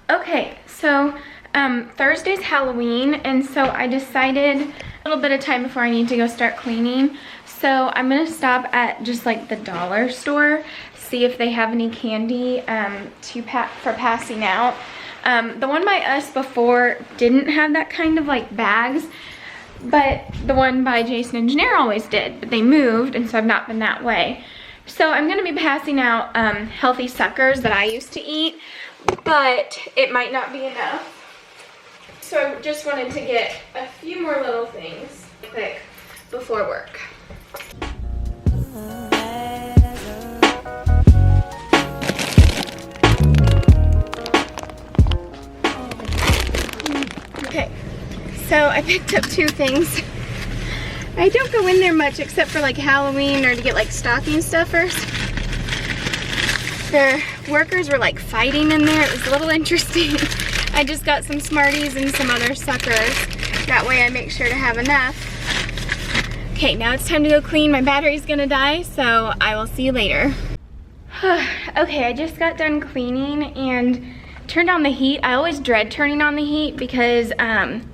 Okay, so Thursday's Halloween, and so I decided a little bit of time before I need to go start cleaning. So I'm gonna stop at just like the dollar store, see if they have any candy for passing out. The one by us before didn't have that kind of like bags, but the one by Jason Engineer always did, but they moved, and so I've not been that way. So I'm gonna be passing out healthy suckers that I used to eat, but it might not be enough. So I just wanted to get a few more little things quick before work. Okay, so I picked up two things. I don't go in there much except for like Halloween or to get like stocking stuffers. The workers were like fighting in there. It was a little interesting. I just got some Smarties and some other suckers. That way I make sure to have enough. Okay, now it's time to go clean. My battery's gonna die, so I will see you later. Okay, I just got done cleaning and turned on the heat. I always dread turning on the heat because I'm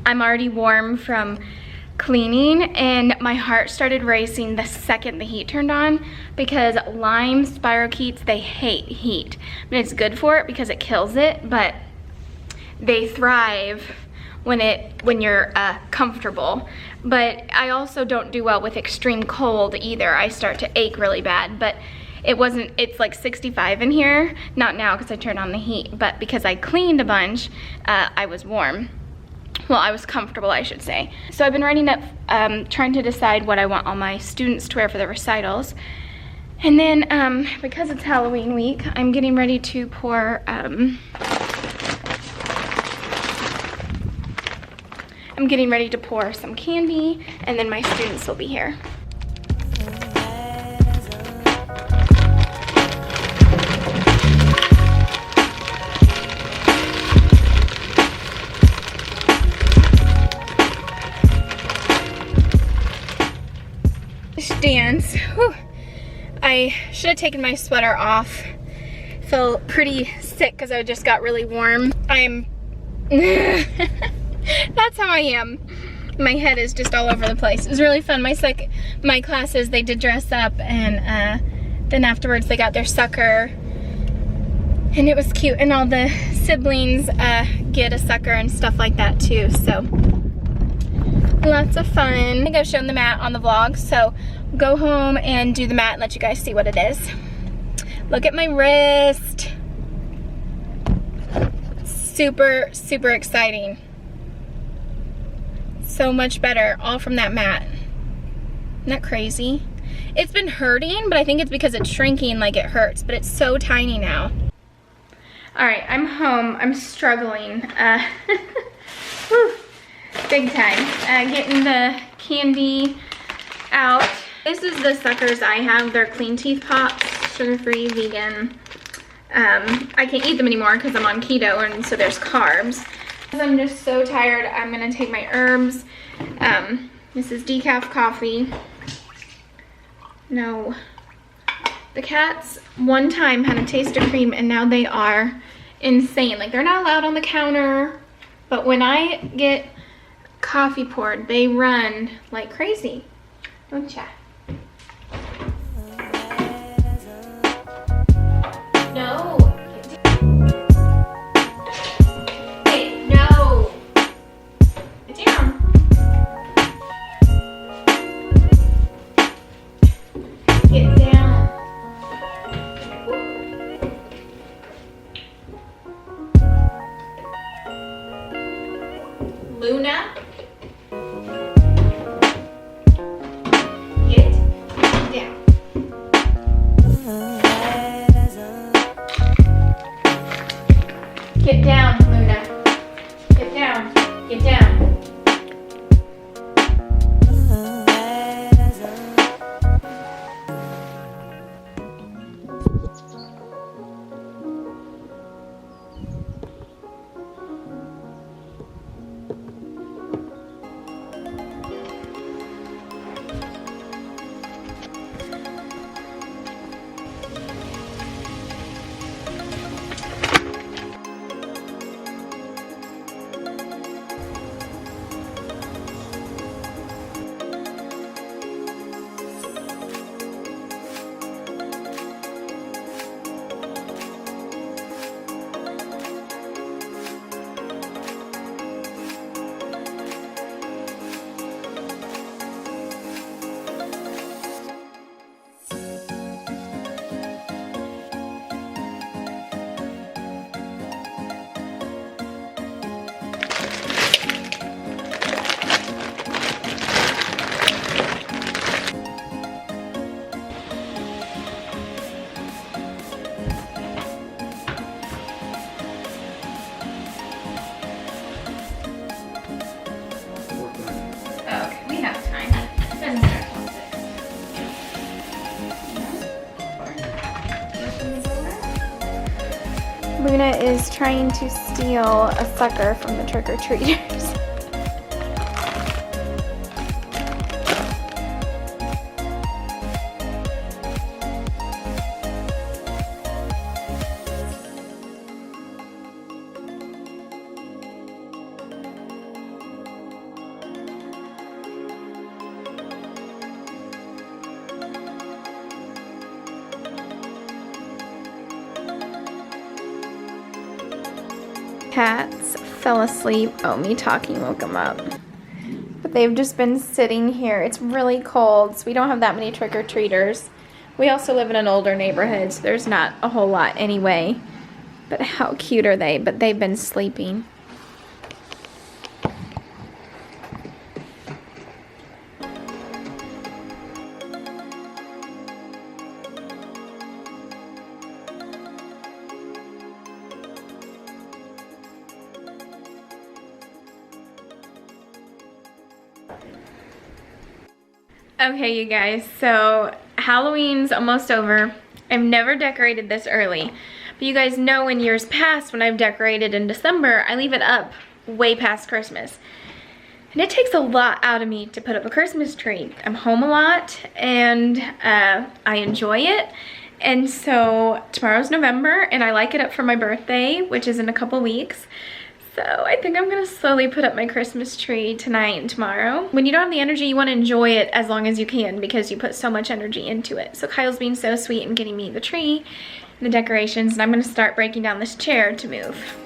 already warm from cleaning, and my heart started racing the second the heat turned on because Lyme spirochetes, they hate heat. I mean, it's good for it because it kills it, but they thrive when you're comfortable. But I also don't do well with extreme cold either. I start to ache really bad, but it's like 65 in here. Not now because I turned on the heat, but because I cleaned a bunch, I was warm. Well, I was comfortable, I should say. So I've been writing up, trying to decide what I want all my students to wear for the recitals. And then, because it's Halloween week, I'm getting ready to pour, I'm getting ready to pour some candy, and then my students will be here. Dance. Whew. I should have taken my sweater off. Feel pretty sick because I just got really warm. That's how I am. My head is just all over the place. It was really fun. My classes, they did dress up, and then afterwards they got their sucker, and it was cute. And all the siblings get a sucker and stuff like that too. So lots of fun. I think I've shown the mat on the vlog, so go home and do the mat and let you guys see what it is. Look at my wrist. Super, super exciting. So much better, all from that mat. Isn't that crazy? It's been hurting, but I think it's because it's shrinking like it hurts, but it's so tiny now. All right, I'm home. I'm struggling. Whew. Big time. Getting the candy out. This is the suckers I have. They're Clean Teeth Pops, sugar-free, vegan. I can't eat them anymore because I'm on keto, and so there's carbs. Because I'm just so tired, I'm gonna take my herbs. This is decaf coffee. No. The cats one time had a taste of cream, and now they are insane. Like, they're not allowed on the counter, but when I get coffee poured, they run like crazy. Don't ya? No. Hey, no. Get down. Get down. Luna. Get down, Luna. Get down. Get down. Luna is trying to steal a sucker from the trick-or-treaters. Cats fell asleep. Oh, me talking woke them up. But they've just been sitting here. It's really cold, so we don't have that many trick-or-treaters. We also live in an older neighborhood, so there's not a whole lot anyway. But how cute are they? But they've been sleeping. Okay, you guys, so Halloween's almost over. I've never decorated this early, but you guys know in years past when I've decorated in December, I leave it up way past Christmas. And it takes a lot out of me to put up a Christmas tree. I'm home a lot and I enjoy it. And so tomorrow's November and I like it up for my birthday, which is in a couple weeks. So I think I'm gonna slowly put up my Christmas tree tonight and tomorrow. When you don't have the energy, you wanna enjoy it as long as you can because you put so much energy into it. So Kyle's being so sweet and getting me the tree and the decorations, and I'm gonna start breaking down this chair to move.